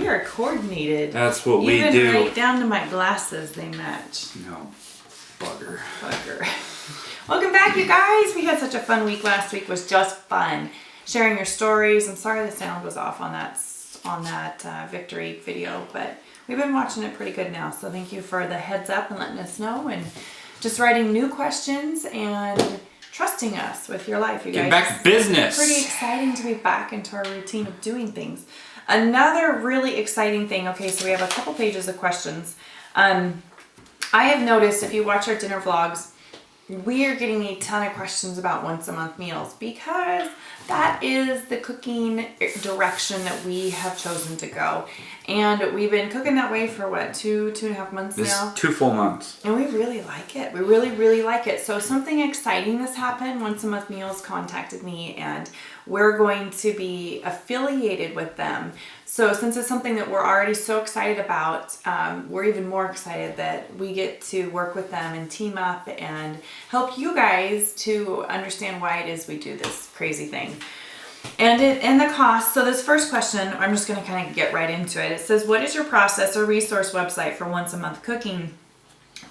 We are coordinated. That's what we do. Even right down to my glasses, they match. No, bugger. Welcome back, you guys. We had such a fun week. Last week was just fun. Sharing your stories. I'm sorry the sound was off on that victory video, but we've been watching it pretty good now. So thank you for the heads up and letting us know and just writing new questions and trusting us with your life, you guys. Get back to business. It's pretty exciting to be back into our routine of doing things. Another really exciting thing. Okay, so we have a couple pages of questions. I have noticed if you watch our dinner vlogs, we are getting a ton of questions about once a month meals because that is the cooking direction that we have chosen to go. And we've been cooking that way for what, 2.5 months now? 2 full months. And we really like it. We really, really like it. So something exciting has happened. Once a Month Meals contacted me and we're going to be affiliated with them. So since it's something that we're already so excited about, we're even more excited that we get to work with them and team up and help you guys to understand why it is we do this crazy thing. And the cost. So this first question, I'm just going to kind of get right into it. It says, what is your process or resource website for once a month cooking?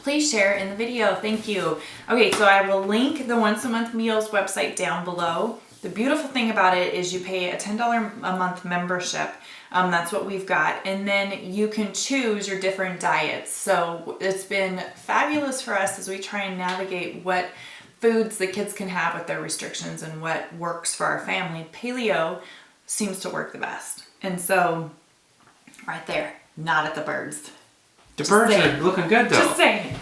Please share in the video. Thank you. Okay, so I will link the Once a Month Meals website down below. The beautiful thing about it is you pay a $10 a month membership. That's what we've got. And then you can choose your different diets. So it's been fabulous for us as we try and navigate what foods the kids can have with their restrictions and what works for our family. Paleo seems to work the best. And so right there, not at the birds. The birds are looking good though. Just saying.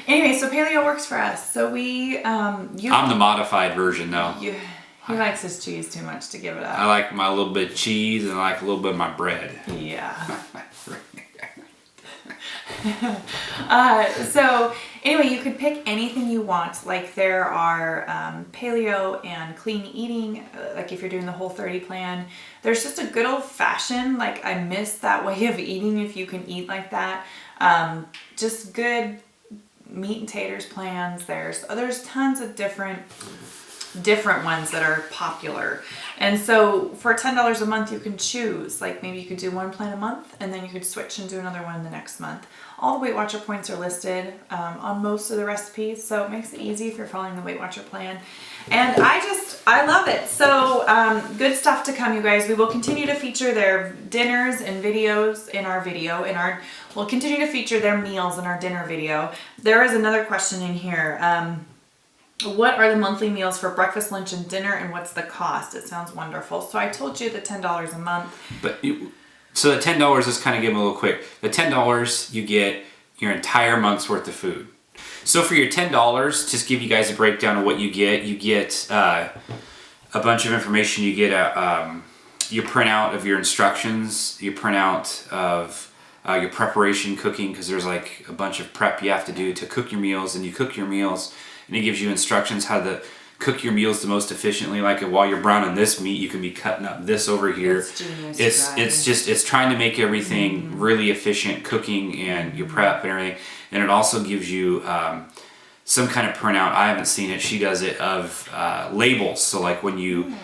Anyway, so paleo works for us. So we, I'm the modified version though. He likes his cheese too much to give it up. I like my little bit of cheese and I like a little bit of my bread. Yeah. So anyway, you could pick anything you want. Like there are paleo and clean eating, like if you're doing the Whole30 plan. There's just a good old fashioned, like I miss that way of eating if you can eat like that. Just good meat and taters plans. There's tons of different ones that are popular. And so for $10 a month, you can choose, like maybe you could do one plan a month and then you could switch and do another one the next month. All the Weight Watcher points are listed on most of the recipes. So it makes it easy if you're following the Weight Watcher plan. And I love it. So good stuff to come, you guys. We will continue to feature their dinners and videos in our video. We'll continue to feature their meals in our dinner video. There is another question in here. What are the monthly meals for breakfast, lunch, and dinner, and what's the cost? It sounds wonderful. So I told you the $10 a month. So the $10, let's kind of give them a little quick. The $10, you get your entire month's worth of food. So for your $10, just give you guys a breakdown of what you get. You get a bunch of information. You get your printout of your instructions, your printout of your preparation cooking, because there's like a bunch of prep you have to do to cook your meals, and you cook your meals. And it gives you instructions how to cook your meals the most efficiently. Like while you're browning this meat, you can be cutting up this over here. It's trying to make everything really efficient cooking and your prep and everything. And it also gives you some kind of printout. I haven't seen it. She does it of labels. So like when you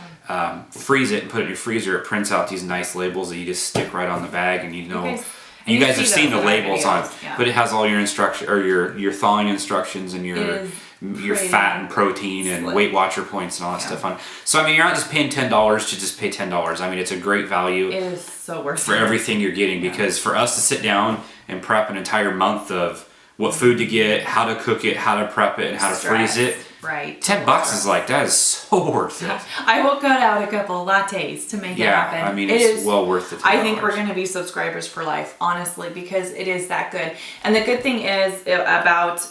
freeze it and put it in your freezer, it prints out these nice labels that you just stick right on the bag, and you know. You guys have seen the labels on it, but it has all your instruction or your thawing instructions and your fat and protein and Weight Watcher points and all that stuff on. So I mean, you're not just paying $10 to just pay $10. I mean, it's a great value. It is so worth it for everything you're getting, because for us to sit down and prep an entire month of what food to get, how to cook it, how to prep it, and how to freeze it. Right. $10 is like, that is so worth it. I will cut out a couple lattes to make it happen. I mean, it's well worth it. I think we're going to be subscribers for life, honestly, because it is that good. And the good thing is about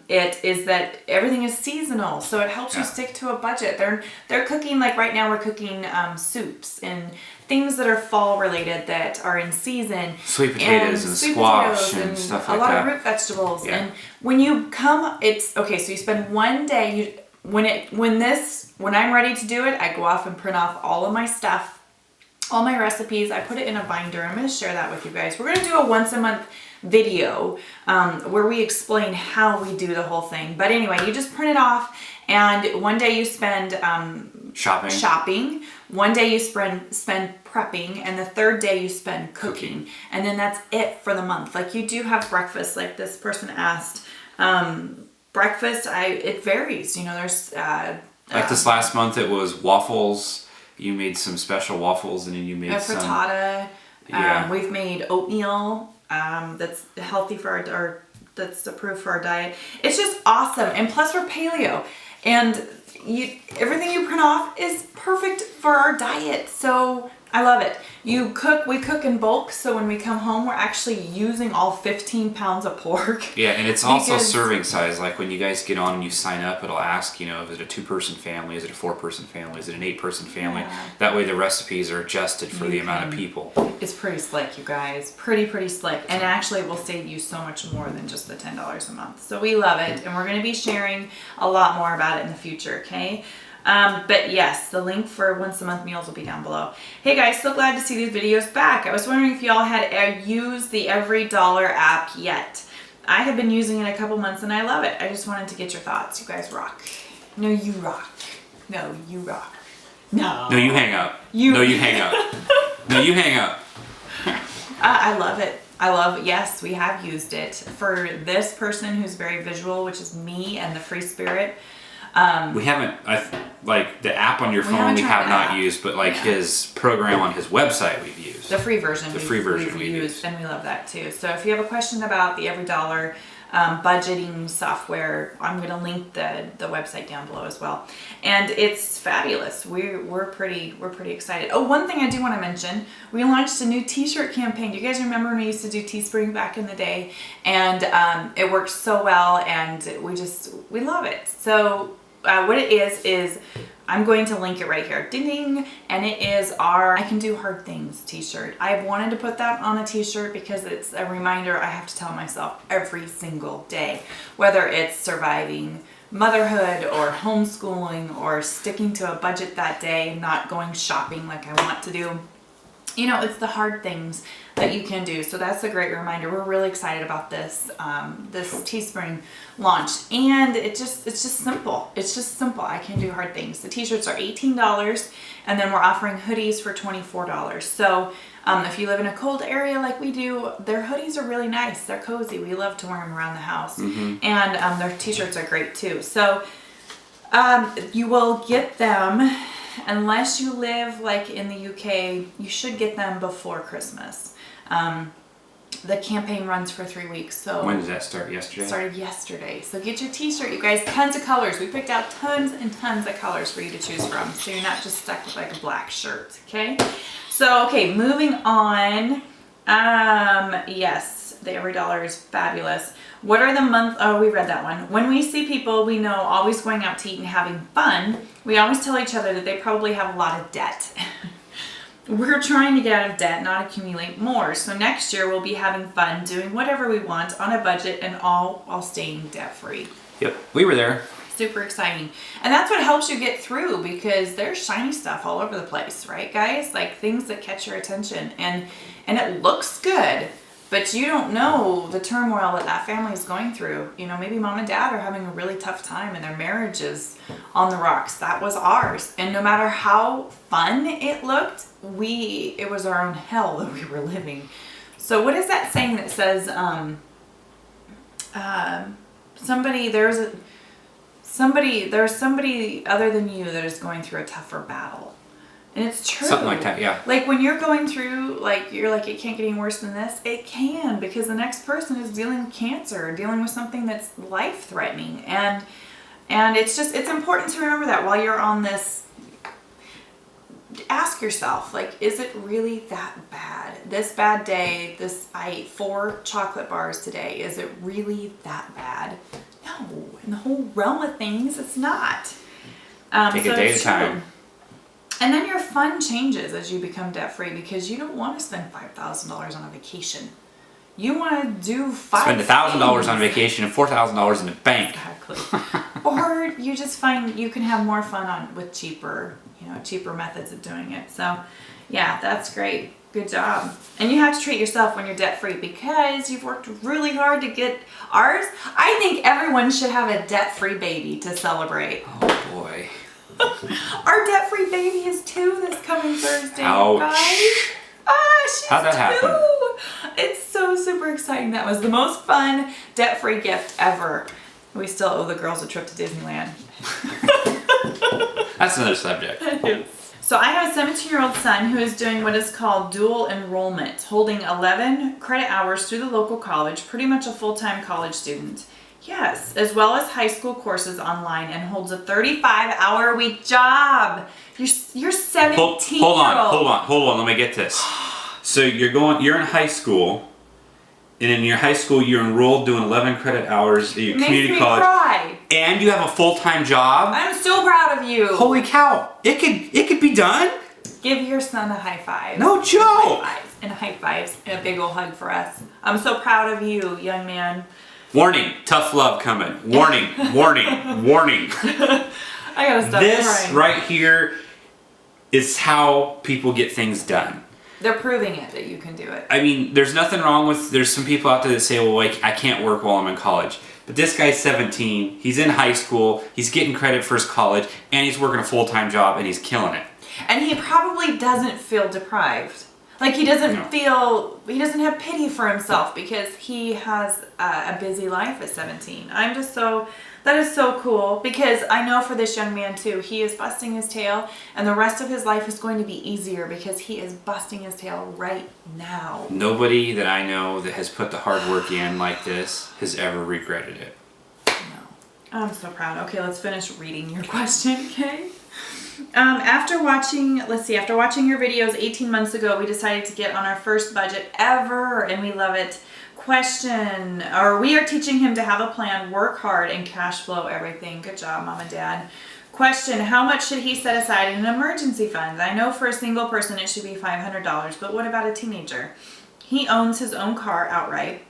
it is that everything is seasonal, so it helps you stick to a budget. They're cooking, like right now we're cooking soups and things that are fall related that are in season. Sweet potatoes and squash and stuff like that. A lot of root vegetables. Yeah. And when you come, it's okay. So you spend one day. When I'm ready to do it, I go off and print off all of my stuff, all my recipes. I put it in a binder. I'm going to share that with you guys. We're going to do a once a month video where we explain how we do the whole thing. But anyway, you just print it off, and one day you spend shopping. One day you spend prepping, and the third day you spend cooking. And then that's it for the month. Like, you do have breakfast, like this person asked. Breakfast, it varies. You know, there's like this last month it was waffles. You made some special waffles, and then you made a frittata. Yeah. We've made oatmeal that's healthy for our that's approved for our diet. It's just awesome. And plus we're paleo, and everything you print off is perfect for our diet. So I love it. We cook in bulk, so when we come home, we're actually using all 15 pounds of pork. Yeah, and it's also serving size. Like when you guys get on and you sign up, it'll ask, is it a 2-person family? Is it a 4-person family? Is it an 8-person family? Yeah. That way the recipes are adjusted for the amount of people. It's pretty slick, you guys. Pretty slick. And actually, it will save you so much more than just the $10 a month. So we love it, and we're going to be sharing a lot more about it in the future, okay? But yes, the link for once a month meals will be down below. Hey guys, so glad to see these videos back. I was wondering if y'all had used the Every Dollar app yet. I have been using it a couple months and I love it. I just wanted to get your thoughts. You guys rock. No, you rock. No, you rock. No. No, you hang up. No, you hang up. No, you hang up. I love it. Yes, we have used it for this person who's very visual, which is me and the free spirit. We haven't, like the app on your phone we have not used, but like his program on his website we've used. The free version. We've used. And we love that too. So if you have a question about the Every Dollar budgeting software, I'm going to link the website down below as well. And it's fabulous. We're pretty excited. Oh, one thing I do want to mention, we launched a new t-shirt campaign. Do you guys remember when we used to do Teespring back in the day? And it worked so well, and we love it. So what it is I'm going to link it right here. Ding ding. And it is our I Can Do Hard Things t-shirt. I've wanted to put that on a t-shirt because it's a reminder I have to tell myself every single day, whether it's surviving motherhood or homeschooling or sticking to a budget that day, not going shopping like I want to do. It's the hard things that you can do. So that's a great reminder. We're really excited about this Teespring launch, and it's just simple. It's just simple. I Can Do Hard Things. The t-shirts are $18, and then we're offering hoodies for $24. So if you live in a cold area like we do, their hoodies are really nice. They're cozy. We love to wear them around the house, and their t-shirts are great too. So you will get them. Unless you live like in the UK, you should get them before Christmas. The campaign runs for 3 weeks. So when did that start? Yesterday? Started yesterday. So get your t-shirt, you guys. Tons of colors. We picked out tons and tons of colors for you to choose from. So you're not just stuck with like a black shirt, okay? So, okay, moving on. Yes, the Every Dollar is fabulous. What are the we read that one. When we see people we know always going out to eat and having fun, we always tell each other that they probably have a lot of debt. We're trying to get out of debt, not accumulate more. So next year we'll be having fun, doing whatever we want on a budget, and all while staying debt-free. Yep, we were there. Super exciting. And that's what helps you get through, because there's shiny stuff all over the place, right guys? Like things that catch your attention, and it looks good. But you don't know the turmoil that family is going through. Maybe mom and dad are having a really tough time and their marriage is on the rocks. That was ours. And no matter how fun it looked, it was our own hell that we were living. So what is that saying that says, there's somebody other than you that is going through a tougher battle? And it's true. Something like that, yeah. Like when you're going through, you're like, it can't get any worse than this. It can, because the next person is dealing with cancer, or dealing with something that's life-threatening. And it's important to remember that while you're on this. Ask yourself, is it really that bad? This bad day, I ate 4 chocolate bars today. Is it really that bad? No. In the whole realm of things, it's not. Take a day at a time. And then your fun changes as you become debt-free, because you don't want to spend $5,000 on a vacation. You want to do spend $1,000 on vacation and $4,000 in the bank. Exactly. Or you just find you can have more fun with cheaper methods of doing it. So, yeah, that's great. Good job. And you have to treat yourself when you're debt-free, because you've worked really hard to get ours. I think everyone should have a debt-free baby to celebrate. Oh boy. Our debt-free baby is 2 this coming Thursday, Ouch. guys. She's How'd that 2. happen? It's so super exciting. That was the most fun debt-free gift ever. We still owe the girls a trip to Disneyland. That's another subject. So I have a 17-year-old son who is doing what is called dual enrollment, holding 11 credit hours through the local college, pretty much a full-time college student. Yes, as well as high school courses online, and holds a 35-hour-a-week job. You're 17. Hold on. Let me get this. So you're in high school, and in your high school you're enrolled doing 11 credit hours at your community college, cry. and you have a full-time job. I'm so proud of you. Holy cow! It could be done. Give your son a high five. No joke. High fives and a big old hug for us. I'm so proud of you, young man. Warning, tough love coming. Warning. I gotta stop This crying. right here is how people get things done. They're proving it that you can do it. I mean, there's nothing wrong with, there's some people out there that say, well, like, I can't work while I'm in college. But this guy's 17, he's in high school, he's getting credit for his college, and he's working a full-time job, and he's killing it. And he probably doesn't feel deprived. Like he doesn't have pity for himself because he has a busy life at 17. That is so cool, because I know for this young man too, he is busting his tail, and the rest of his life is going to be easier because he is busting his tail right now. Nobody that I know that has put the hard work in like this has ever regretted it. No. I'm so proud. Okay, let's finish reading your question, okay? After watching your videos 18 months ago, we decided to get on our first budget ever, and we love it. We are teaching him to have a plan, work hard, and cash flow everything. Good job, Mom and Dad. Question, how much should he set aside in an emergency fund? I know for a single person it should be $500, but what about a teenager? He owns his own car outright,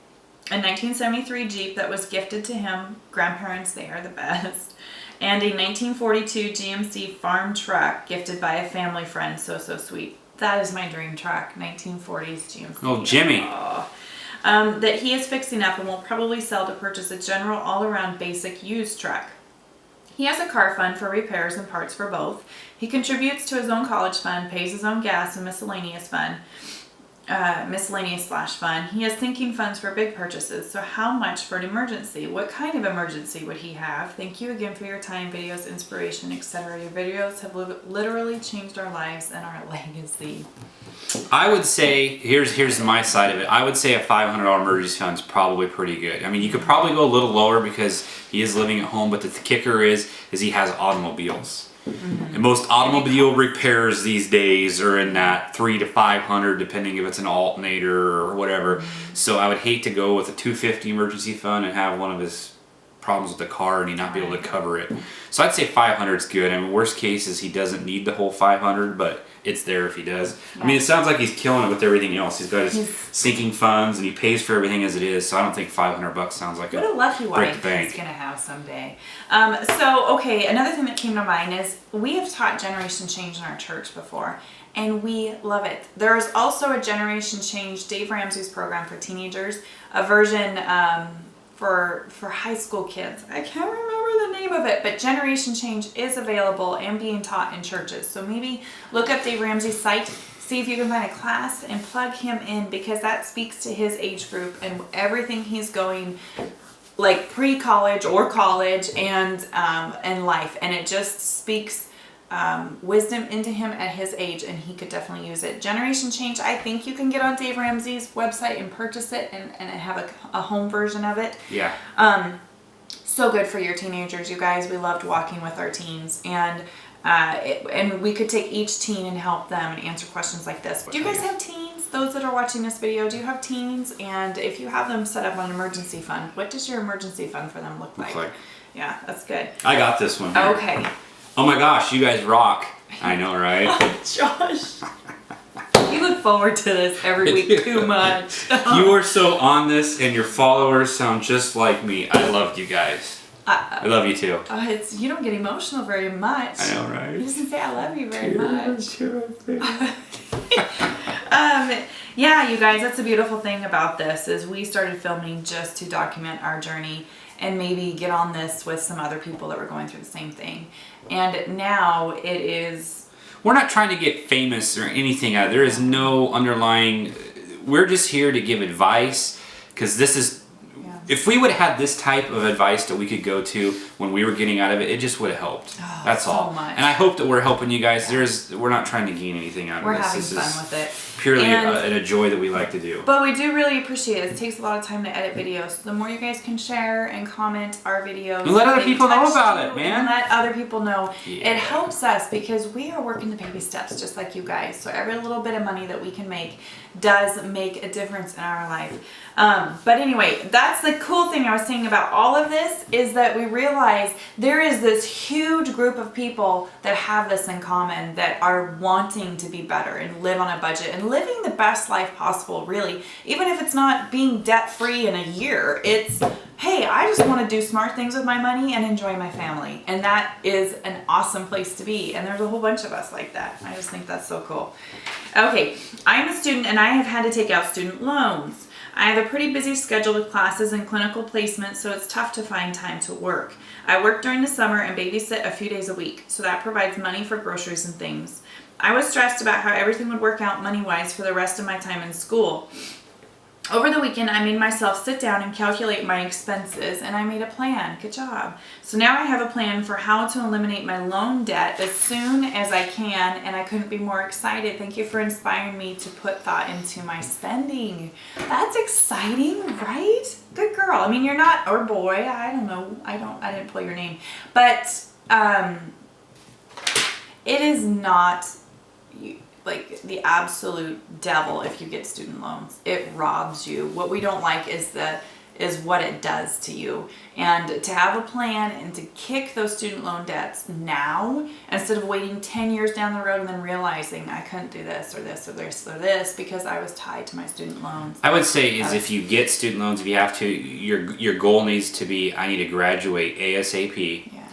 a 1973 Jeep that was gifted to him. Grandparents, they are the best. And a 1942 GMC farm truck gifted by a family friend. So sweet. That is my dream truck, 1940s GMC. Oh, Jimmy. Oh. That he is fixing up and will probably sell to purchase a general all-around basic used truck. He has a car fund for repairs and parts for both. He contributes to his own college fund, pays his own gas and miscellaneous fund. Miscellaneous/fund. He has sinking funds for big purchases. So how much for an emergency? What kind of emergency would he have? Thank you again for your time, videos, inspiration, etc. Your videos have literally changed our lives and our legacy. I would say, here's my side of it. I would say a $500 emergency fund is probably pretty good. I mean, you could probably go a little lower because he is living at home, but the kicker is he has automobiles. Mm-hmm. And most automobile repairs these days are in that $300 to $500, depending if it's an alternator or whatever. Mm-hmm. So I would hate to go with a $250 emergency fund and have one of his problems with the car and he not be able to cover it. So I'd say 500 is good. I mean, worst case is he doesn't need the whole 500, but it's there if he does. Yeah. I mean, it sounds like he's killing it with everything else. He's got his sinking funds and he pays for everything as it is. So I don't think $500 sounds like what a lucky wife he's gonna have someday. Okay, another thing that came to mind is we have taught Generation Change in our church before, and we love it. There is also a Generation Change, Dave Ramsey's program for teenagers, a version for high school kids. I can't remember the name of it, but Generation Change is available and being taught in churches. So maybe look up Dave Ramsey's site, see if you can find a class and plug him in, because that speaks to his age group and everything he's going, like pre-college or college and life. And it just speaks wisdom into him at his age, and he could definitely use it. Generation Change, I think you can get on Dave Ramsey's website and purchase it and have a home version of it. Yeah. So good for your teenagers, you guys. We loved walking with our teens, and we could take each teen and help them and answer questions like this. Do you guys have teens? Those that are watching this video, do you have teens? And if you have them set up on an emergency fund, what does your emergency fund for them look like? Yeah, that's good. I got this one here. Okay. Oh my gosh, you guys rock. I know, right? Oh, Josh. You look forward to this every week too much. You are so on this, and your followers sound just like me. I love you guys. I love you too. You don't get emotional very much. I know, right? You doesn't say I love you very much. Yeah, you guys, that's the beautiful thing about this is we started filming just to document our journey. and maybe get on this with some other people that were going through the same thing. And now it is... We're not trying to get famous or anything. There is no underlying... We're just here to give advice, because this is... If we would have had this type of advice that we could go to when we were getting out of it, it just would have helped. Oh, that's so all. much. And I hope that we're helping you guys. We're not trying to gain anything out of this. We're having this fun is with it. Purely a joy that we like to do. But we do really appreciate it. It takes a lot of time to edit videos. So the more you guys can share and comment our videos. And let other people know about it, man. And let other people know. Yeah. It helps us because we are working the baby steps just like you guys. So every little bit of money that we can make does make a difference in our life. But anyway, that's the cool thing I was saying about all of this, is that we realize there is this huge group of people that have this in common, that are wanting to be better and live on a budget and living the best life possible, really. Even if it's not being debt-free in a year, it's, hey, I just want to do smart things with my money and enjoy my family. And that is an awesome place to be. And there's a whole bunch of us like that. I just think that's so cool. Okay, I'm a student and I have had to take out student loans. I have a pretty busy schedule with classes and clinical placement, so it's tough to find time to work. I work during the summer and babysit a few days a week, so that provides money for groceries and things. I was stressed about how everything would work out money-wise for the rest of my time in school. Over the weekend, I made myself sit down and calculate my expenses, and I made a plan. Good job. So now I have a plan for how to eliminate my loan debt as soon as I can, and I couldn't be more excited. Thank you for inspiring me to put thought into my spending. That's exciting, right? Good girl. I mean, you're not, or boy, I don't know. I didn't pull your name. But it is not... like the absolute devil if you get student loans. It robs you. What we don't like is what it does to you. And to have a plan and to kick those student loan debts now, instead of waiting 10 years down the road and then realizing I couldn't do this or this or this or this because I was tied to my student loans. I would say is if you get student loans, if you have to, your goal needs to be, I need to graduate ASAP. Yeah.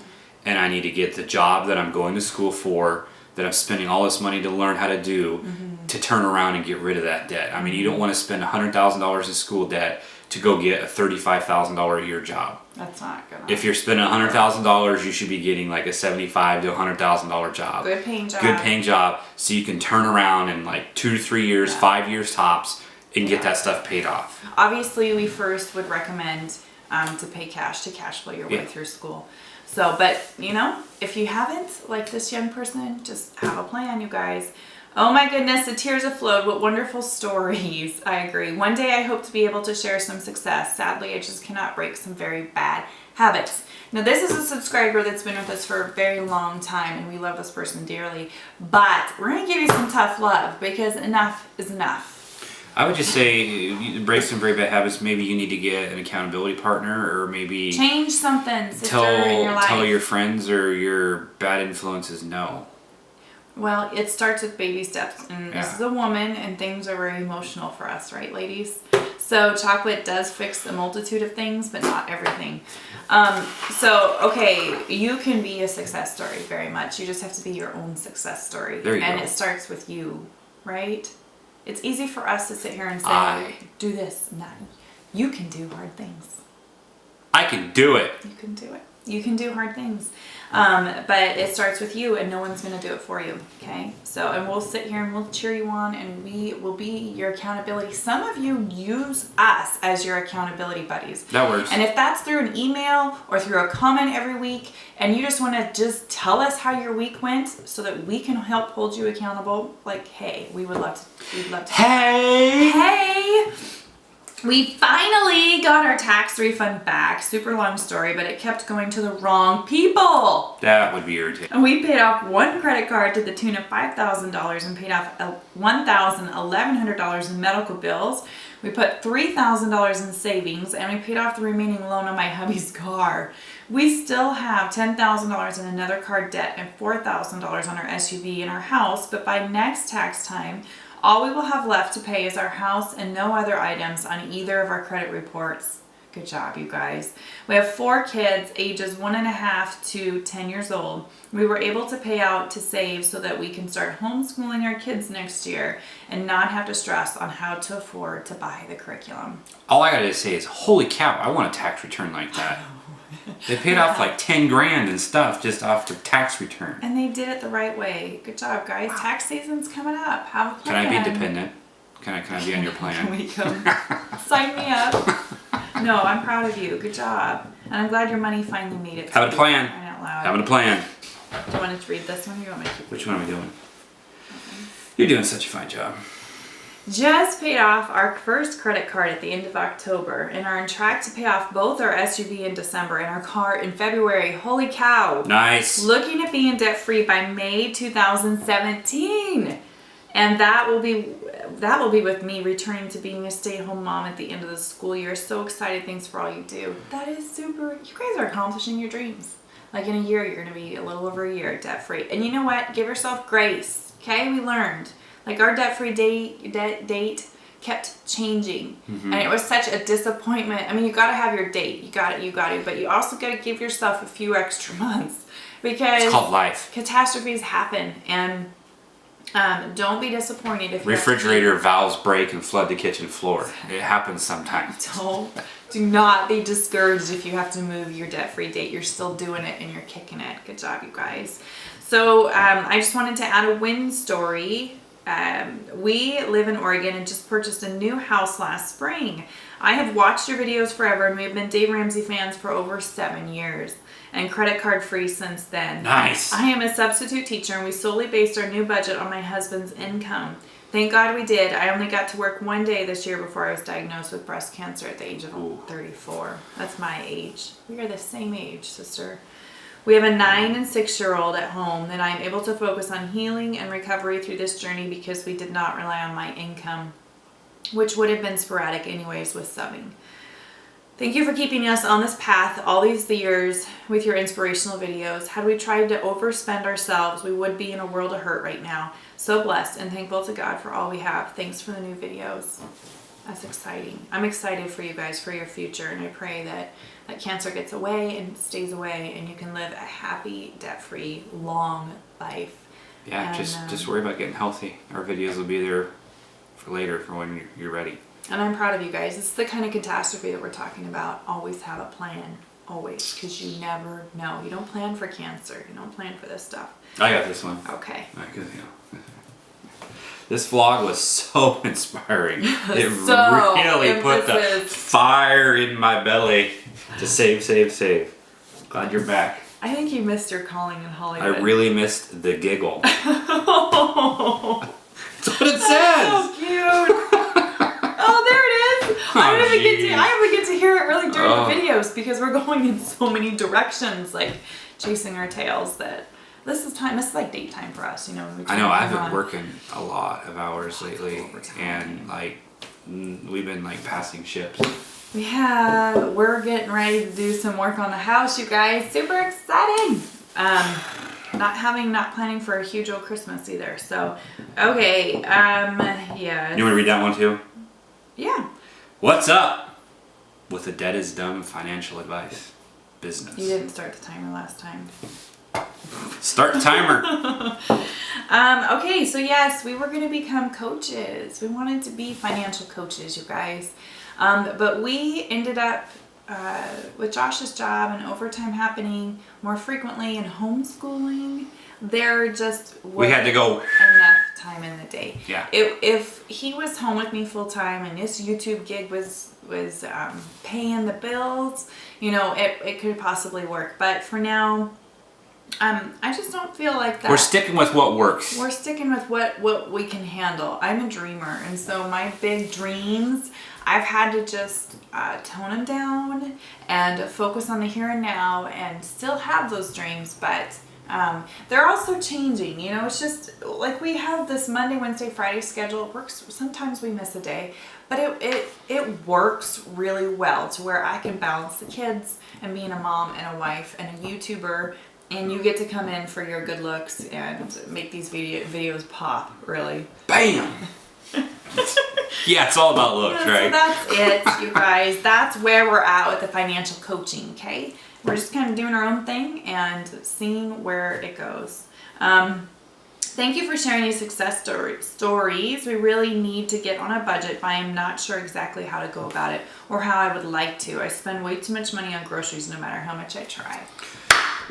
And I need to get the job that I'm going to school for, that I'm spending all this money to learn how to do, to turn around and get rid of that debt. I mean, you don't want to spend $100,000 in school debt to go get a $35,000 a year job. That's not gonna. If you're spending $100,000, you should be getting like a $75,000 to $100,000 job. Good paying job. Good paying job, so you can turn around in like 2 to 3 years, 5 years tops, and get that stuff paid off. Obviously, we first would recommend to pay cash to cash flow your way through school. So, but, you know, if you haven't, like this young person, just have a plan, you guys. Oh my goodness, the tears have flowed. What wonderful stories. I agree. One day I hope to be able to share some success. Sadly, I just cannot break some very bad habits. Now, this is a subscriber that's been with us for a very long time, and we love this person dearly. But we're going to give you some tough love, because enough is enough. I would just say, break some very bad habits. Maybe you need to get an accountability partner, or maybe change something, sister, in your life. Tell your friends or your bad influences no. Well, it starts with baby steps, and this is a woman, and things are very emotional for us, right, ladies? So chocolate does fix a multitude of things, but not everything. Okay, you can be a success story very much. You just have to be your own success story. There you go. And it starts with you, right? It's easy for us to sit here and say, do this and that. You can do hard things. I can do it. You can do it. You can do hard things. But it starts with you, and no one's going to do it for you, okay? So, and we'll sit here and we'll cheer you on, and we will be your accountability. Some of you use us as your accountability buddies. That works. And if that's through an email or through a comment every week, and you just want to just tell us how your week went so that we can help hold you accountable, like, hey, we'd love to. Hey! We finally got our tax refund back. Super long story, but it kept going to the wrong people. That would be irritating. And we paid off one credit card to the tune of $5,000 and paid off $1,100 in medical bills. We put $3,000 in savings, and we paid off the remaining loan on my hubby's car. We still have $10,000 in another card debt and $4,000 on our SUV and our house, but by next tax time, all we will have left to pay is our house and no other items on either of our credit reports. Good job, you guys. We have 4 kids, ages 1.5 to 10 years old. We were able to pay out to save so that we can start homeschooling our kids next year and not have to stress on how to afford to buy the curriculum. All I gotta say is, holy cow, I want a tax return like that. They paid off like 10 grand and stuff just off their tax return. And they did it the right way. Good job, guys. Wow. Tax season's coming up. Have a plan. Can I be dependent? Can I be on your plan? Can we come? Sign me up. No, I'm proud of you. Good job. And I'm glad your money finally made it. Having a plan. Out loud. Having a plan. Do you want to read this one or do you want me to keep Which one are we doing? You're doing such a fine job. Just paid off our first credit card at the end of October and are on track to pay off both our SUV in December and our car in February. Holy cow. Nice. Looking at being debt free by May 2017. And that will be with me returning to being a stay-at-home mom at the end of the school year. So excited. Thanks for all you do. That is super. You guys are accomplishing your dreams. Like in a year, you're going to be a little over a year debt free. And you know what? Give yourself grace. Okay? We learned. Like our debt-free date kept changing. And it was such a disappointment. I mean, you got to have your date. You got to. But you also got to give yourself a few extra months. Because it's called life. Catastrophes happen. And don't be disappointed if refrigerator valves break and flood the kitchen floor. It happens sometimes. Do not be discouraged if you have to move your debt-free date. You're still doing it and you're kicking it. Good job, you guys. So I just wanted to add a win story. We live in Oregon and just purchased a new house last spring. I have watched your videos forever and we've been Dave Ramsey fans for over 7 years and credit card free since then. Nice. I am a substitute teacher and we solely based our new budget on my husband's income. Thank God we did. I only got to work 1 day this year before I was diagnosed with breast cancer at the age of 34. That's my age. We are the same age, sister. We have a 9 and 6-year-old at home that I'm able to focus on healing and recovery through this journey because we did not rely on my income, which would have been sporadic anyways with subbing. Thank you for keeping us on this path all these years with your inspirational videos. Had we tried to overspend ourselves, we would be in a world of hurt right now. So blessed and thankful to God for all we have. Thanks for the new videos. That's exciting. I'm excited for you guys, for your future, and I pray that cancer gets away and stays away and you can live a happy, debt-free, long life. Yeah, and, just worry about getting healthy. Our videos will be there for later, for when you're ready. And I'm proud of you guys. It's the kind of catastrophe that we're talking about. Always have a plan. Always. Because you never know. You don't plan for cancer. You don't plan for this stuff. I got this one. Okay. This vlog was so inspiring. It so really put the fire in my belly to save. Glad you're back. I think you missed your calling in Hollywood. I really missed the giggle. That's what it says. So cute. Oh, there it is. I don't even get to hear it really during the videos because we're going in so many directions, like chasing our tails. That this is like date time for us, you know. I know I've been working a lot of hours lately, and like we've been like passing ships. Yeah, we're getting ready to do some work on the house, you guys. Super exciting. Not planning for a huge old Christmas either. So, okay, yeah. You want to read that one too? Yeah. What's up with the Debtisdum financial advice business? You didn't start the timer last time. Start timer. Okay, so yes, we were going to become coaches. We wanted to be financial coaches, you guys. But we ended up with Josh's job and overtime happening more frequently and homeschooling. There just we had to go enough time in the day. Yeah. If he was home with me full time and this YouTube gig was paying the bills, you know, it could possibly work. But for now, I just don't feel like that. We're sticking with what works. We're sticking with what we can handle. I'm a dreamer, and so my big dreams, I've had to just tone them down and focus on the here and now and still have those dreams, but they're also changing. You know, it's just like we have this Monday, Wednesday, Friday schedule. It works. Sometimes we miss a day, but it works really well to where I can balance the kids and being a mom and a wife and a YouTuber. And you get to come in for your good looks and make these videos pop, really. Bam! Yeah, it's all about looks, right? So that's it, you guys. That's where we're at with the financial coaching, okay? We're just kind of doing our own thing and seeing where it goes. Thank you for sharing your success stories. We really need to get on a budget, but I'm not sure exactly how to go about it or how I would like to. I spend way too much money on groceries no matter how much I try.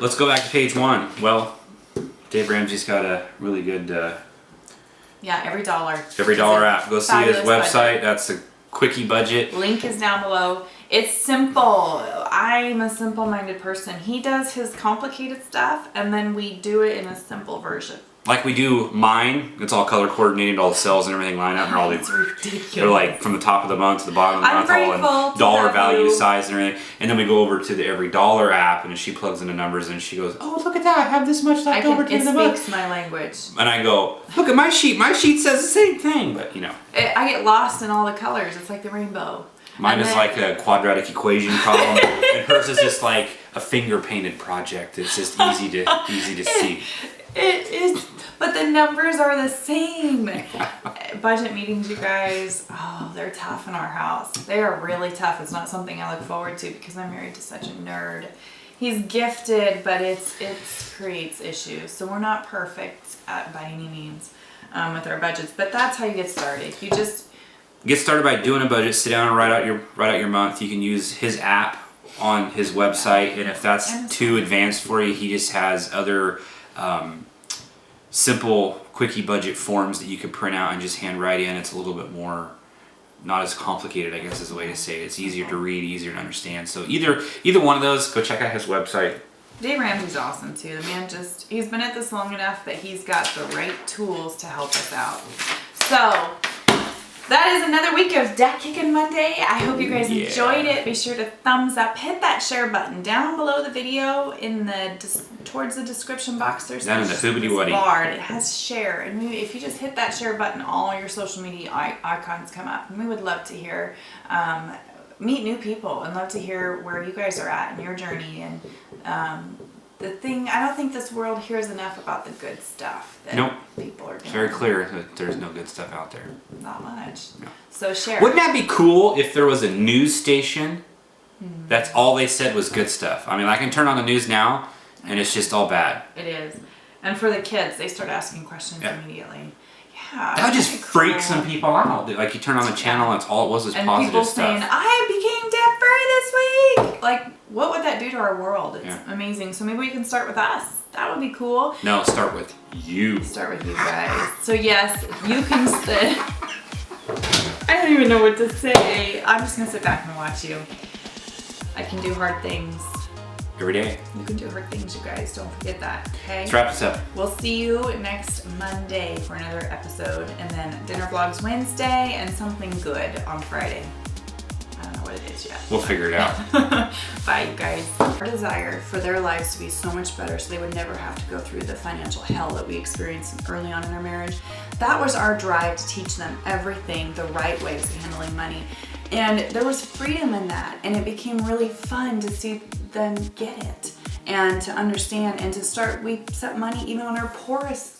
Let's go back to page 1. Well, Dave Ramsey's got a really good yeah, every dollar app. Go see his website. Budget. That's the quickie budget. Link is down below. It's simple. I'm a simple-minded person. He does his complicated stuff, and then we do it in a simple version. Like we do mine, it's all color coordinated, all the cells and everything line up, and all they're like from the top of the month to the bottom of the month, all in dollar value, size, and everything. And then we go over to the Every Dollar app, and she plugs in the numbers, and she goes, "Oh, look at that! I have this much left over to the month." It speaks my language. And I go, "Look at my sheet. My sheet says the same thing." But you know, I get lost in all the colors. It's like the rainbow. Mine is like a quadratic equation problem, and hers is just like a finger painted project. It's just easy to see. It is, but the numbers are the same. Budget meetings, you guys, oh, they're tough in our house. They are really tough. It's not something I look forward to because I'm married to such a nerd. He's gifted, but it creates issues. So we're not perfect by any means with our budgets, but that's how you get started. You just get started by doing a budget. Sit down and write out your month. You can use his app on his website, and if that's too advanced for you, he just has other simple quickie budget forms that you can print out and just hand write in. It's a little bit more, not as complicated, I guess is the way to say it. It's easier to read, easier to understand. So either one of those, go check out his website. Dave Ramsey's awesome too. The man he's been at this long enough that he's got the right tools to help us out. So that is another week of Kickin Monday. I hope you guys enjoyed it. Be sure to thumbs up, hit that share button down below the video in towards the description box. There's down in the hoobity-woody bar. It has share, and if you just hit that share button, all your social media icons come up. And we would love to hear, meet new people, and love to hear where you guys are at in your journey. And I don't think this world hears enough about the good stuff that people are doing. It's very clear that there's no good stuff out there. Not much. No. So share. Wouldn't that be cool if there was a news station that's all they said was good stuff? I mean, I can turn on the news now and it's just all bad. It is. And for the kids, they start asking questions immediately. Yeah. That would just freak some people out. Like you turn on the channel and it's all it was positive stuff. And people saying, I became debt-free this week. Like, what would that do to our world? It's amazing. So maybe we can start with us. That would be cool. No, start with you. Start with you guys. So yes, you can sit. I don't even know what to say. I'm just going to sit back and watch you. I can do hard things. Every day. You can do hard things, you guys. Don't forget that, okay? Let's wrap this up. We'll see you next Monday for another episode, and then dinner vlogs Wednesday, and something good on Friday. I don't know what it is yet. We'll figure it out. Bye, you guys. Our desire for their lives to be so much better so they would never have to go through the financial hell that we experienced early on in our marriage. That was our drive to teach them everything, the right ways of handling money. And there was freedom in that, and it became really fun to see them get it and to understand and to start. We set money even on our poorest